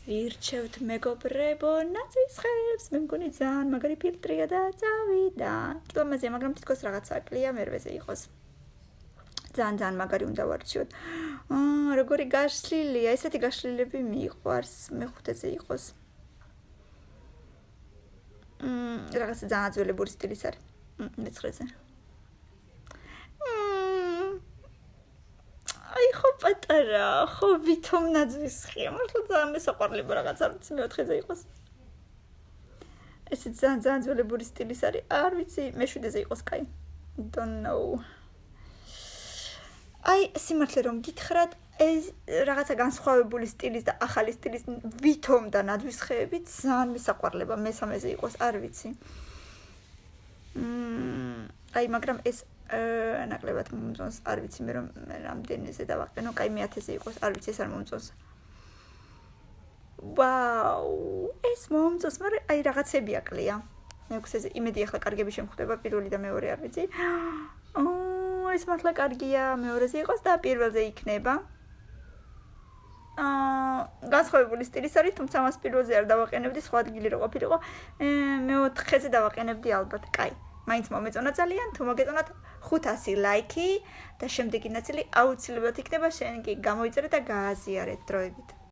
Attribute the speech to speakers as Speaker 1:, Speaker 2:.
Speaker 1: ვირჩევთ მეგობრებო ნაწვისხებს, მე მგონი ძალიან მაგარი ფილტრია და წავიდა. კილომაზეა, მაგრამ თითქოს რაღაცა კლია მერვეზე იყოს. ძალიან მაგარი უნდა ვარჩიოთ. როგორი გაშლილია, ესეთი გაშლილები მიყვარს, მეხუთეზე იყოს. რაღაცა ძალიან აძველებური სტილის არის. მეცხრეზე. აი ხო პატარა, ხო ვითომ ნაძვისხია, მართლა ძალიან მესაყვარლება რაღაც არ ვიცი მეოთხეზე იყოს. ესეც ძალიან ძველებური სტილის არის, არ ვიცი, მეშვიდეზე იყოს კაი. Don't know. აი სიმართლე რომ გითხრათ, ეს რაღაცა განსხვავებული სტილის და ახალი სტილის ვითომ და ნაძვისხეები ძალიან მესაყვარლება, მესამეზე იყოს, არ ვიცი. აი მაგრამ ეს ნაკლებად მომწონს, არ ვიცი მე რომ რამდენიზე დავაყენო, კაი მე-10-ზე იყოს, არ ვიცი ეს არ მომწონს. ვაუ, ეს მომწონს, მაგრამ აი რაღაცები აკლია. მე-6-ზე იმედი ახლა კარგები შემხვდება, პირველი და მეორე არ ვიცი. ეს მართლა კარგია, მეორეზე იყოს და პირველზე იქნება. განსხვავებული სტილის არის, თუმცა მას პირველზე არ დავაყენებდი, სხვა ადგილი რო ყოფილიყო, მე-4-ზე დავაყენებდი ალბათ, კაი. მაინც მომეწონა ძალიან, თუ მოგეწონათ 500 ლაიქი და შემდეგი ნაწილი აუცილებლად იქნება, შენ კი გამოიწერე და გააზიარეთ დროებით.